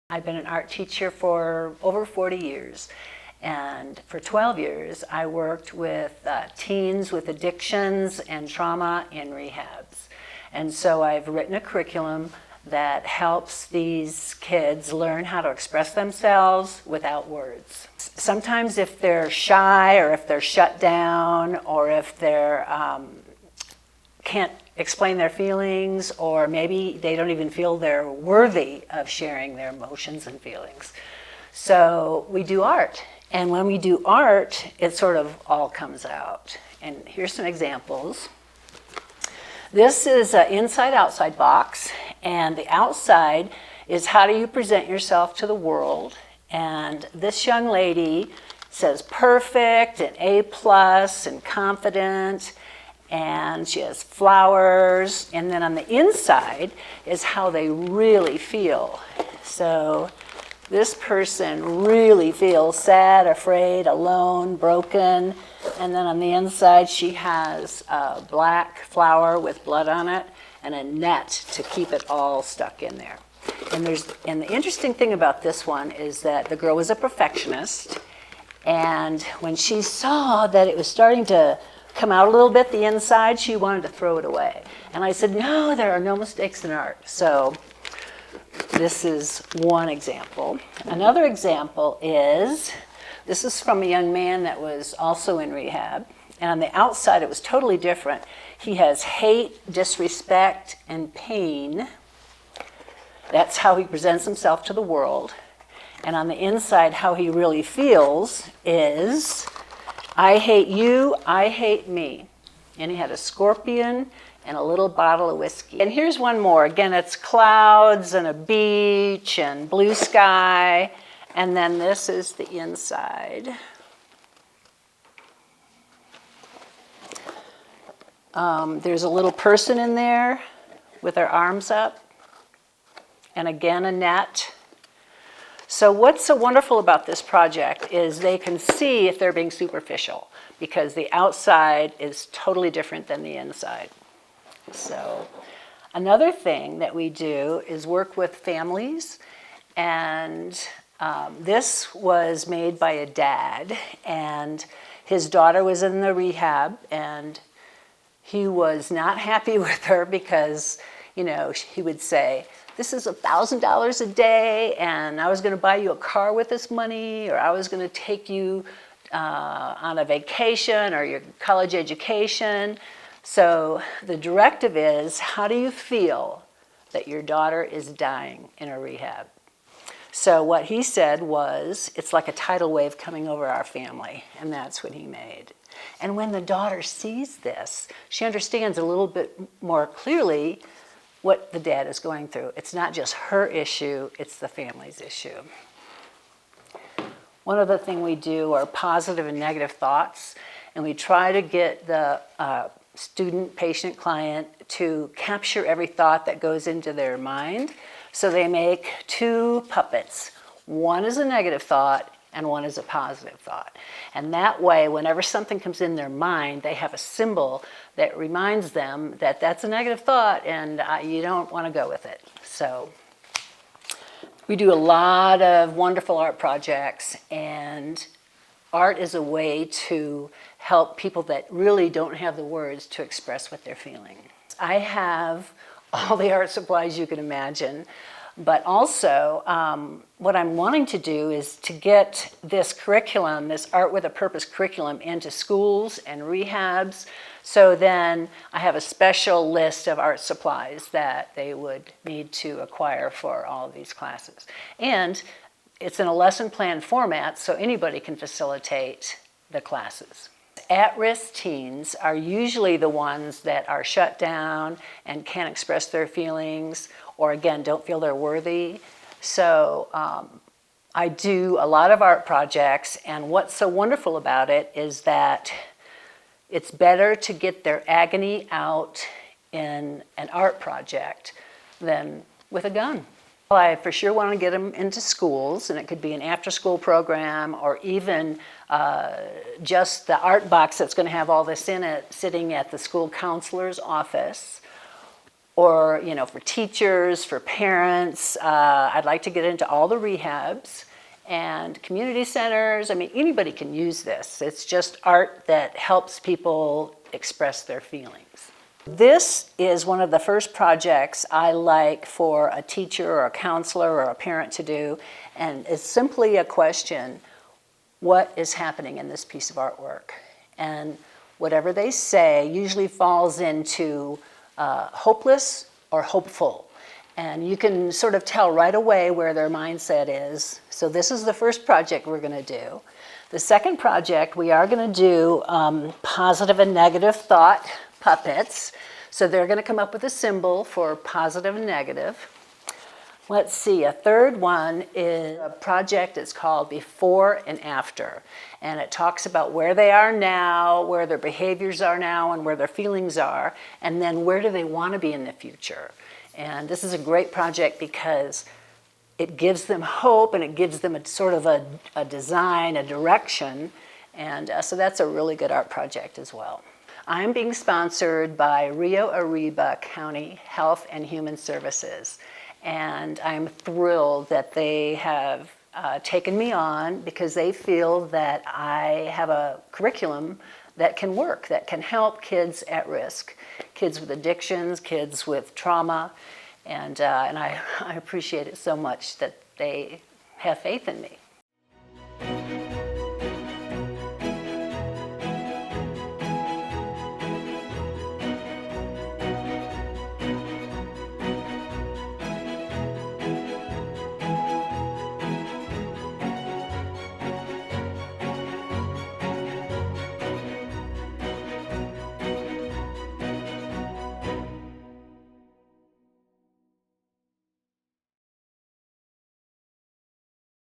I've been an art teacher for over 40 years. And for 12 years, I worked with teens with addictions and trauma in rehabs. And so I've written a curriculum that helps these kids learn how to express themselves without words. Sometimes if they're shy or if they're shut down or if they're can't explain their feelings, or maybe they don't even feel they're worthy of sharing their emotions and feelings. So we do art. And when we do art, it sort of all comes out. And here's some examples. This is an inside-outside box, and the outside is how do you present yourself to the world. And this young lady says perfect and A+ and confident, and she has flowers. And then on the inside is how they really feel. So this person really feels sad, afraid, alone, broken. And then on the inside, she has a black flower with blood on it and a net to keep it all stuck in there. And the interesting thing about this one is that the girl was a perfectionist. And when she saw that it was starting to come out a little bit, the inside, she wanted to throw it away. And I said, no, there are no mistakes in art. So this is one example. Another example is, this is from a young man that was also in rehab. And on the outside, it was totally different. He has hate, disrespect, and pain. That's how he presents himself to the world. And on the inside, how he really feels is, I hate you, I hate me. And he had a scorpion and a little bottle of whiskey. And here's one more. Again, it's clouds and a beach and blue sky. And then this is the inside. There's a little person in there with their arms up. And again, a net. So what's so wonderful about this project is they can see if they're being superficial, because the outside is totally different than the inside. So another thing that we do is work with families, and this was made by a dad, and his daughter was in the rehab, and he was not happy with her because, you know, he would say, this is $1,000 a day, and I was going to buy you a car with this money, or I was going to take you on a vacation or your college education. So the directive is, how do you feel that your daughter is dying in a rehab? So what he said was, it's like a tidal wave coming over our family, and that's what he made. And when the daughter sees this, she understands a little bit more clearly what the dad is going through. It's not just her issue, it's the family's issue. One other thing we do are positive and negative thoughts, and we try to get the student, patient, client to capture every thought that goes into their mind. So they make two puppets. One is a negative thought and one is a positive thought. And that way, whenever something comes in their mind, they have a symbol that reminds them that that's a negative thought and you don't want to go with it. So we do a lot of wonderful art projects, and art is a way to help people that really don't have the words to express what they're feeling. I have all the art supplies you can imagine, but also what I'm wanting to do is to get this curriculum, this Art with a Purpose curriculum, into schools and rehabs. So then I have a special list of art supplies that they would need to acquire for all of these classes. And it's in a lesson plan format, so anybody can facilitate the classes. At-risk teens are usually the ones that are shut down and can't express their feelings, or again, don't feel they're worthy. So I do a lot of art projects, and what's so wonderful about it is that it's better to get their agony out in an art project than with a gun. Well, I for sure want to get them into schools, and it could be an after-school program, or even just the art box that's going to have all this in it sitting at the school counselor's office. or for teachers, for parents. I'd like to get into all the rehabs and community centers. I mean, anybody can use this. It's just art that helps people express their feelings. This is one of the first projects I like for a teacher or a counselor or a parent to do, and it's simply a question: what is happening in this piece of artwork? And whatever they say usually falls into hopeless or hopeful. And you can sort of tell right away where their mindset is. So this is the first project we're going to do. The second project, we are going to do positive and negative thought puppets. So they're going to come up with a symbol for positive and negative. Let's see, a third one is a project that's called Before and After. And it talks about where they are now, where their behaviors are now, and where their feelings are, and then where do they want to be in the future. And this is a great project because it gives them hope, and it gives them a sort of a design, a direction. And so that's a really good art project as well. I'm being sponsored by Rio Arriba County Health and Human Services. And I'm thrilled that they have taken me on because they feel that I have a curriculum that can work, that can help kids at risk, kids with addictions, kids with trauma. And I appreciate it so much that they have faith in me.